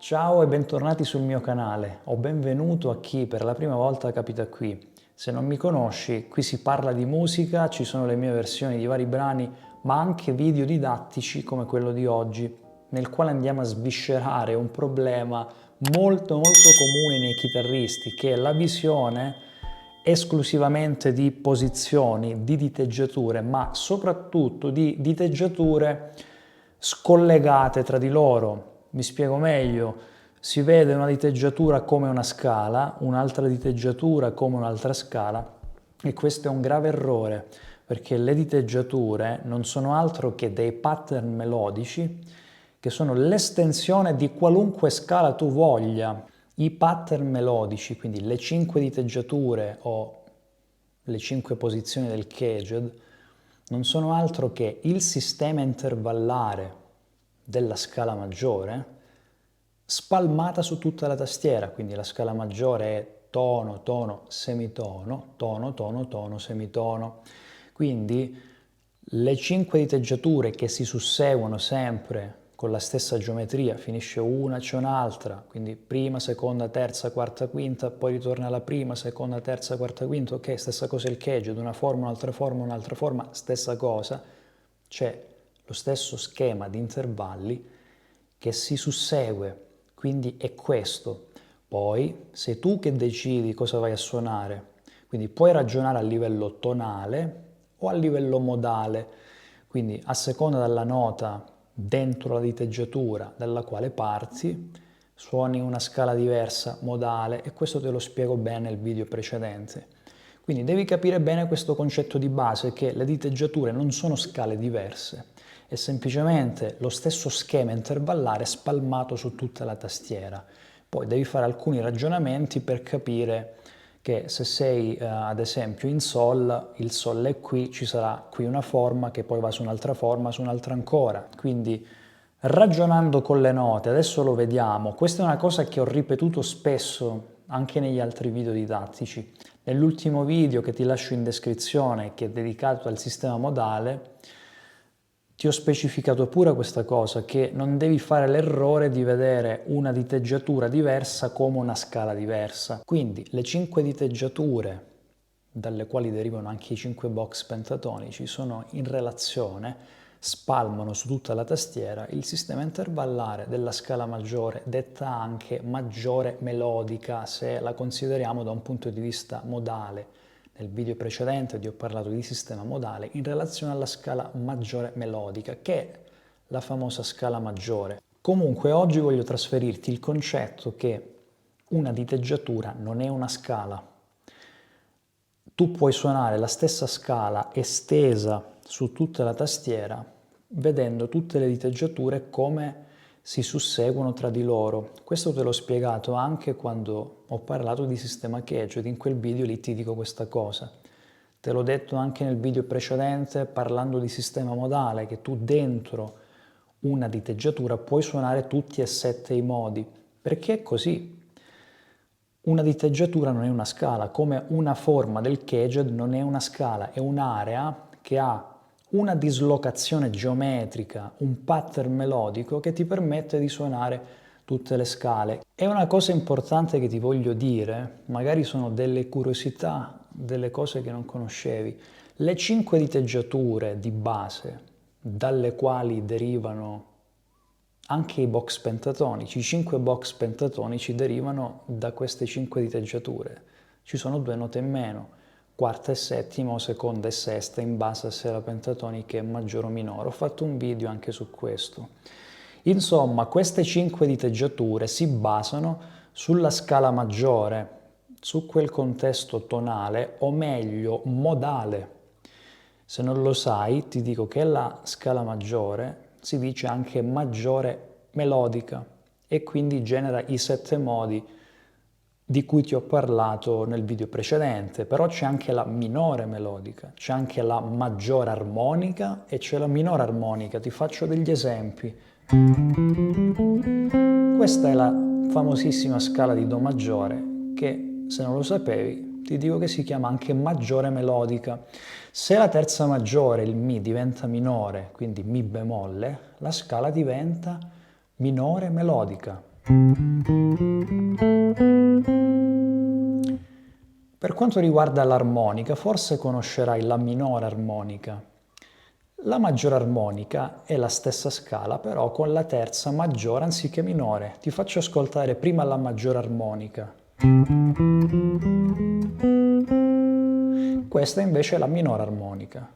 Ciao e bentornati sul mio canale, o benvenuto a chi per la prima volta capita qui. Se non mi conosci, qui si parla di musica, ci sono le mie versioni di vari brani, ma anche video didattici come quello di oggi, nel quale andiamo a sviscerare un problema molto comune nei chitarristi, che è la visione esclusivamente di posizioni, di diteggiature, ma soprattutto di diteggiature scollegate tra di loro. Mi spiego meglio, si vede una diteggiatura come una scala, un'altra diteggiatura come un'altra scala, e questo è un grave errore, perché le diteggiature non sono altro che dei pattern melodici che sono l'estensione di qualunque scala tu voglia. I pattern melodici, quindi le 5 diteggiature o le 5 posizioni del caged, non sono altro che il sistema intervallare della scala maggiore spalmata su tutta la tastiera, quindi la scala maggiore è tono, tono, semitono, tono, tono, tono, semitono. Quindi le 5 diteggiature che si susseguono sempre con la stessa geometria, finisce una, c'è un'altra, quindi prima, seconda, terza, quarta, quinta, poi ritorna alla prima, seconda, terza, quarta, quinta, ok, stessa cosa il caged, una forma, un'altra forma, stessa cosa, c'è lo stesso schema di intervalli che si sussegue, quindi è questo. Poi sei tu che decidi cosa vai a suonare, quindi puoi ragionare a livello tonale o a livello modale, quindi a seconda della nota dentro la diteggiatura dalla quale parti, suoni una scala diversa, modale, e questo te lo spiego bene nel video precedente. Quindi devi capire bene questo concetto di base, che le diteggiature non sono scale diverse, è semplicemente lo stesso schema intervallare spalmato su tutta la tastiera. Poi devi fare alcuni ragionamenti per capire che se sei ad esempio in Sol, il Sol è qui, ci sarà qui una forma che poi va su un'altra forma, su un'altra ancora. Quindi ragionando con le note, adesso lo vediamo, questa è una cosa che ho ripetuto spesso anche negli altri video didattici. Nell'ultimo video che ti lascio in descrizione, che è dedicato al sistema modale, ti ho specificato pure questa cosa, che non devi fare l'errore di vedere una diteggiatura diversa come una scala diversa. Quindi le 5 diteggiature, dalle quali derivano anche i 5 box pentatonici, sono in relazione, spalmano su tutta la tastiera il sistema intervallare della scala maggiore, detta anche maggiore melodica se la consideriamo da un punto di vista modale. Nel video precedente ti ho parlato di sistema modale in relazione alla scala maggiore melodica, che è la famosa scala maggiore. Comunque oggi voglio trasferirti il concetto che una diteggiatura non è una scala. Tu puoi suonare la stessa scala estesa su tutta la tastiera, vedendo tutte le diteggiature come si susseguono tra di loro. Questo te l'ho spiegato anche quando ho parlato di sistema caged, in quel video lì ti dico questa cosa. Te l'ho detto anche nel video precedente parlando di sistema modale, che tu dentro una diteggiatura puoi suonare tutti e 7 i modi, perché è così. Una diteggiatura non è una scala, come una forma del caged non è una scala, è un'area che ha una dislocazione geometrica, un pattern melodico che ti permette di suonare tutte le scale. E una cosa importante che ti voglio dire, magari sono delle curiosità, delle cose che non conoscevi. Le 5 diteggiature di base, dalle quali derivano anche i box pentatonici, i 5 box pentatonici derivano da queste 5 diteggiature. Ci sono 2 note in meno, quarta e settima o seconda e sesta, in base a se la pentatonica è maggiore o minore. Ho fatto un video anche su questo. Insomma, queste 5 diteggiature si basano sulla scala maggiore, su quel contesto tonale, o meglio modale. Se non lo sai, ti dico che la scala maggiore si dice anche maggiore melodica e quindi genera i 7 modi di cui ti ho parlato nel video precedente, però c'è anche la minore melodica, c'è anche la maggiore armonica e c'è la minore armonica. Ti faccio degli esempi. Questa è la famosissima scala di Do maggiore che, se non lo sapevi, ti dico che si chiama anche maggiore melodica. Se la terza maggiore, il Mi, diventa minore, quindi Mi bemolle, la scala diventa minore melodica. Per quanto riguarda l'armonica, forse conoscerai la minore armonica. La maggiore armonica è la stessa scala, però con la terza maggiore anziché minore. Ti faccio ascoltare prima la maggiore armonica. Questa invece è la minore armonica.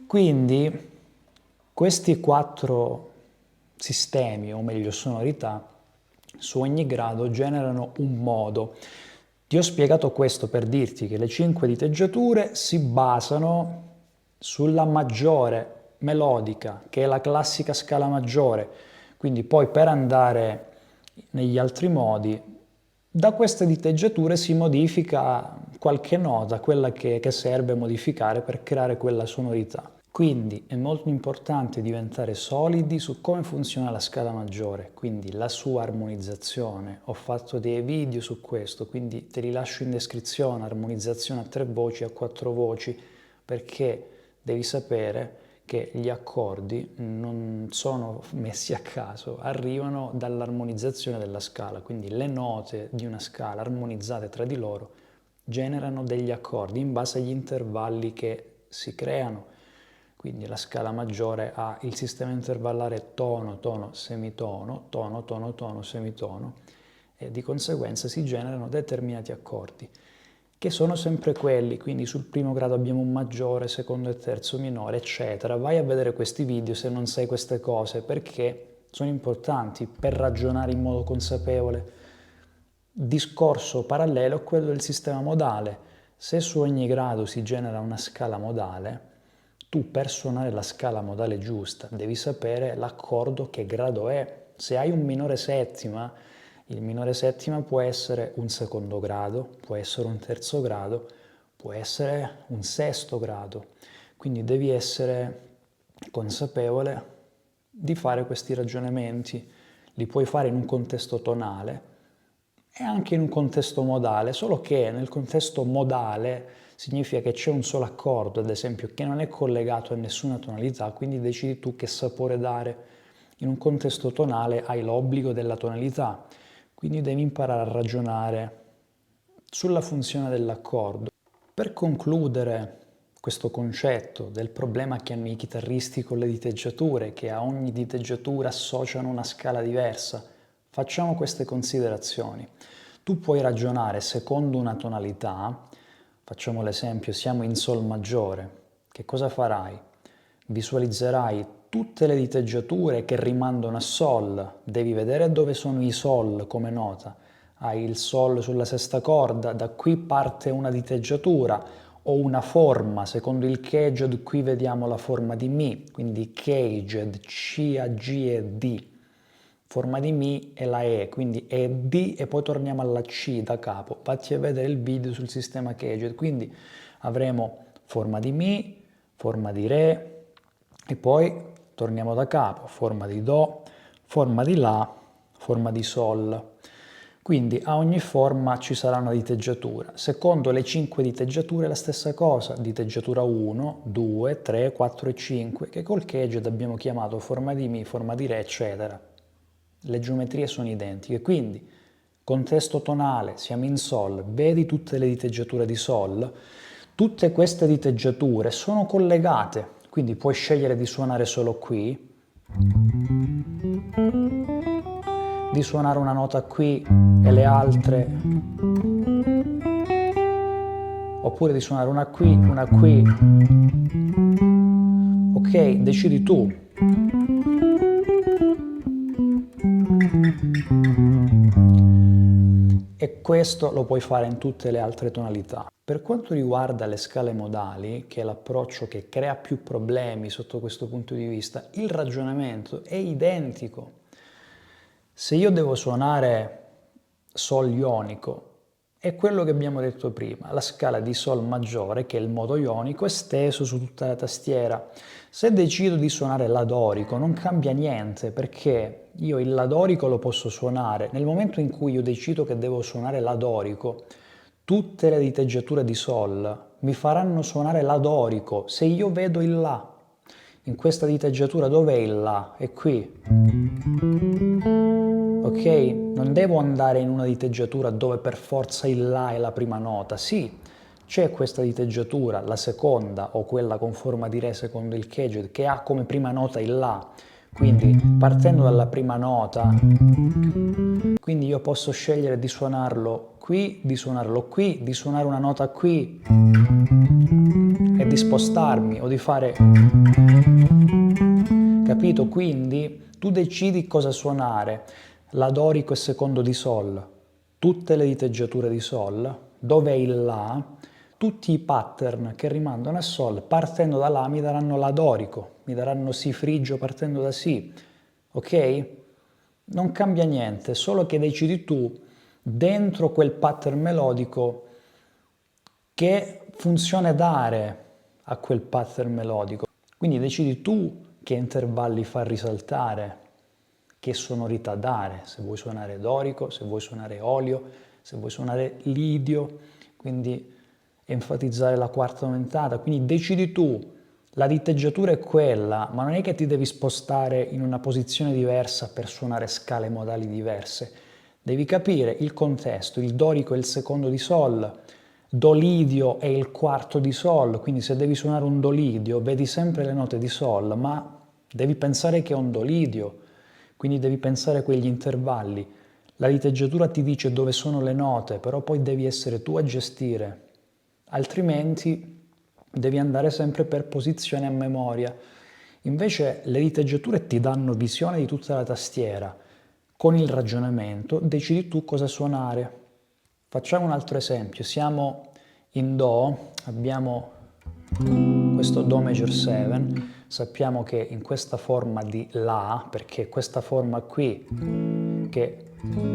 Quindi questi 4 sistemi, o meglio sonorità, su ogni grado generano un modo. Ti ho spiegato questo per dirti che le 5 diteggiature si basano sulla maggiore melodica, che è la classica scala maggiore. Quindi poi per andare negli altri modi, da queste diteggiature si modifica qualche nota, quella che serve modificare per creare quella sonorità. Quindi è molto importante diventare solidi su come funziona la scala maggiore, quindi la sua armonizzazione. Ho fatto dei video su questo, quindi te li lascio in descrizione, armonizzazione a 3 voci, a 4 voci, perché devi sapere che gli accordi non sono messi a caso, arrivano dall'armonizzazione della scala, quindi le note di una scala armonizzate tra di loro generano degli accordi in base agli intervalli che si creano. Quindi la scala maggiore ha il sistema intervallare tono, tono, semitono, tono, tono, tono, semitono e di conseguenza si generano determinati accordi che sono sempre quelli, quindi sul primo grado abbiamo un maggiore, secondo e terzo minore, eccetera. Vai a vedere questi video se non sai queste cose perché sono importanti per ragionare in modo consapevole. Discorso parallelo a quello del sistema modale. Se su ogni grado si genera una scala modale, tu per suonare la scala modale giusta devi sapere l'accordo che grado è. Se hai un minore settima, il minore settima può essere un secondo grado, può essere un terzo grado, può essere un sesto grado. Quindi devi essere consapevole di fare questi ragionamenti. Li puoi fare in un contesto tonale e anche in un contesto modale, solo che nel contesto modale significa che c'è un solo accordo, ad esempio, che non è collegato a nessuna tonalità, quindi decidi tu che sapore dare. In un contesto tonale hai l'obbligo della tonalità, quindi devi imparare a ragionare sulla funzione dell'accordo. Per concludere questo concetto del problema che hanno i chitarristi con le diteggiature, che a ogni diteggiatura associano una scala diversa, facciamo queste considerazioni. Tu puoi ragionare secondo una tonalità. Facciamo l'esempio, siamo in Sol maggiore. Che cosa farai? Visualizzerai tutte le diteggiature che rimandano a Sol. Devi vedere dove sono i Sol come nota. Hai il Sol sulla sesta corda, da qui parte una diteggiatura o una forma. Secondo il Caged qui vediamo la forma di Mi, quindi Caged, C, A, G e D. Forma di Mi è la E, quindi è D e poi torniamo alla C da capo. Vatti a vedere il video sul sistema Caged, quindi avremo forma di Mi, forma di Re e poi torniamo da capo, forma di Do, forma di La, forma di Sol. Quindi a ogni forma ci sarà una diteggiatura. Secondo le 5 diteggiature è la stessa cosa, diteggiatura 1, 2, 3, 4 e 5, che col Caged abbiamo chiamato forma di Mi, forma di Re, eccetera. Le geometrie sono identiche, quindi contesto tonale, siamo in Sol, vedi tutte le diteggiature di Sol, tutte queste diteggiature sono collegate, quindi puoi scegliere di suonare solo qui, di suonare una nota qui e le altre, oppure di suonare una qui, ok, decidi tu. E questo lo puoi fare in tutte le altre tonalità. Per quanto riguarda le scale modali, che è l'approccio che crea più problemi sotto questo punto di vista, il ragionamento è identico. Se io devo suonare Sol ionico, è quello che abbiamo detto prima, la scala di Sol maggiore, che è il modo ionico, esteso su tutta la tastiera. Se decido di suonare La dorico non cambia niente, perché io il La dorico lo posso suonare. Nel momento in cui io decido che devo suonare La dorico, tutte le diteggiature di Sol mi faranno suonare La dorico se io vedo il La. In questa diteggiatura dov'è il La? È qui. Ok? Non devo andare in una diteggiatura dove per forza il La è la prima nota. Sì, c'è questa diteggiatura, la seconda o quella con forma di Re secondo il Kegel, che ha come prima nota il La. Quindi partendo dalla prima nota, quindi io posso scegliere di suonarlo qui, di suonarlo qui, di suonare una nota qui e di spostarmi o di fare... Capito? Quindi tu decidi cosa suonare. La dorico e secondo di Sol, tutte le diteggiature di Sol, dove è il La, tutti i pattern che rimandano a Sol, partendo da La mi daranno La dorico, mi daranno Si frigio partendo da Si, ok? Non cambia niente, solo che decidi tu, dentro quel pattern melodico, che funzione dare a quel pattern melodico. Quindi decidi tu che intervalli far risaltare, che sonorità dare, se vuoi suonare dorico, se vuoi suonare olio, se vuoi suonare lidio, quindi enfatizzare la quarta aumentata, quindi decidi tu, la diteggiatura è quella, ma non è che ti devi spostare in una posizione diversa per suonare scale modali diverse, devi capire il contesto, il dorico è il secondo di Sol, Do lidio è il quarto di Sol, quindi se devi suonare un Do lidio vedi sempre le note di Sol, ma devi pensare che è un Do lidio, quindi devi pensare a quegli intervalli. La diteggiatura ti dice dove sono le note, però poi devi essere tu a gestire, altrimenti devi andare sempre per posizione a memoria. Invece le diteggiature ti danno visione di tutta la tastiera. Con il ragionamento decidi tu cosa suonare. Facciamo un altro esempio, siamo in Do, abbiamo questo Do major 7, sappiamo che in questa forma di La, perché questa forma qui che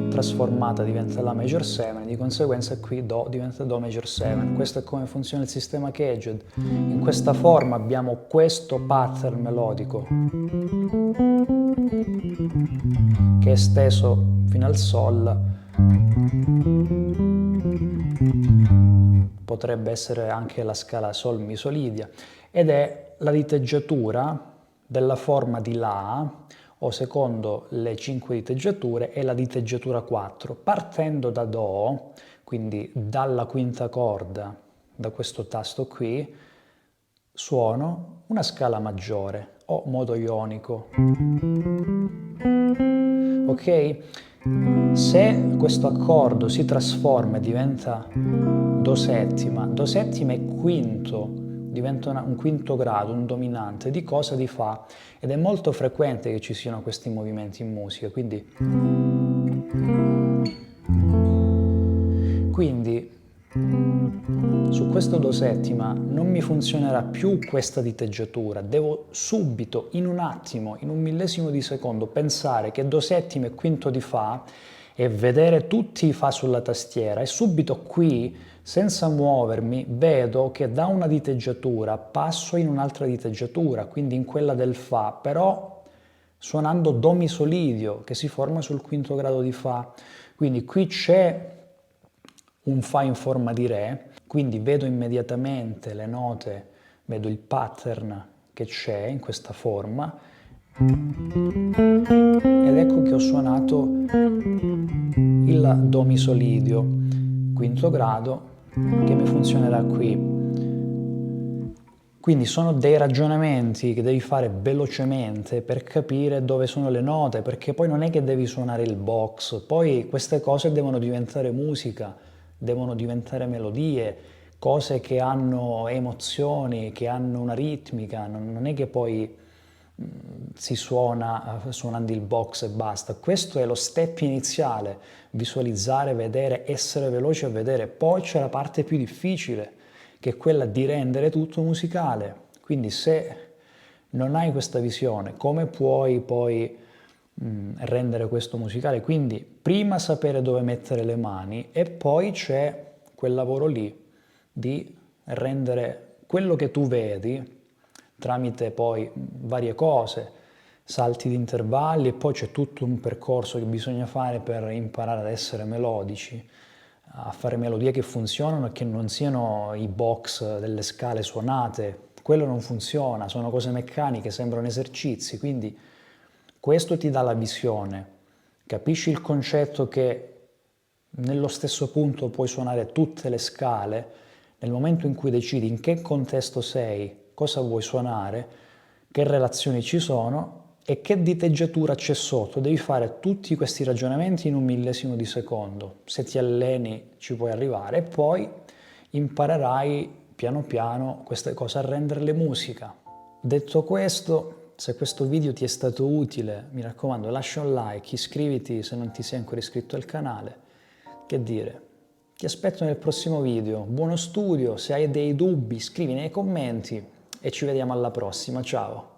trasformata diventa La major 7, di conseguenza qui Do diventa Do major 7, questo è come funziona il sistema Kegel. In questa forma abbiamo questo pattern melodico che è esteso fino al Sol, potrebbe essere anche la scala Sol Mi Sol Lidia, ed è la diteggiatura della forma di La, o secondo le 5 diteggiature è la diteggiatura 4, partendo da Do, quindi dalla quinta corda, da questo tasto qui, suono una scala maggiore o modo ionico. Ok? Se questo accordo si trasforma e diventa Do settima è quinto, diventa un quinto grado, un dominante, di cosa di Fa? Ed è molto frequente che ci siano questi movimenti in musica, quindi su questo Do settima non mi funzionerà più questa diteggiatura, devo subito, in un attimo, in un millesimo di secondo, pensare che Do settima è quinto di Fa e vedere tutti i Fa sulla tastiera, e subito qui, senza muovermi, vedo che da una diteggiatura passo in un'altra diteggiatura, quindi in quella del Fa, però suonando Do Mi Sol Lidio, che si forma sul quinto grado di Fa. Quindi qui c'è un Fa in forma di Re, quindi vedo immediatamente le note, vedo il pattern che c'è in questa forma, ed ecco che ho suonato il Do Mi Sol Lidio, quinto grado, che mi funzionerà qui. Quindi sono dei ragionamenti che devi fare velocemente per capire dove sono le note, perché poi non è che devi suonare il box, poi queste cose devono diventare musica, devono diventare melodie, cose che hanno emozioni, che hanno una ritmica, non è che poi si suona suonando il box e basta. Questo è lo step iniziale, visualizzare, vedere, essere veloce a vedere. Poi c'è la parte più difficile, che è quella di rendere tutto musicale. Quindi se non hai questa visione, come puoi poi rendere questo musicale? Quindi prima sapere dove mettere le mani e poi c'è quel lavoro lì di rendere quello che tu vedi tramite poi varie cose, salti di intervalli, e poi c'è tutto un percorso che bisogna fare per imparare ad essere melodici, a fare melodie che funzionano e che non siano i box delle scale suonate quello non funziona, sono cose meccaniche, sembrano esercizi, quindi questo ti dà la visione. Capisci il concetto che nello stesso punto puoi suonare tutte le scale, nel momento in cui decidi in che contesto sei, cosa vuoi suonare, che relazioni ci sono e che diteggiatura c'è sotto, devi fare tutti questi ragionamenti in un millesimo di secondo. Se ti alleni ci puoi arrivare e poi imparerai piano piano queste cose a renderle musica. Detto questo, se questo video ti è stato utile, mi raccomando, lascia un like, iscriviti se non ti sei ancora iscritto al canale. Che dire, ti aspetto nel prossimo video, buono studio, se hai dei dubbi scrivi nei commenti e ci vediamo alla prossima, ciao!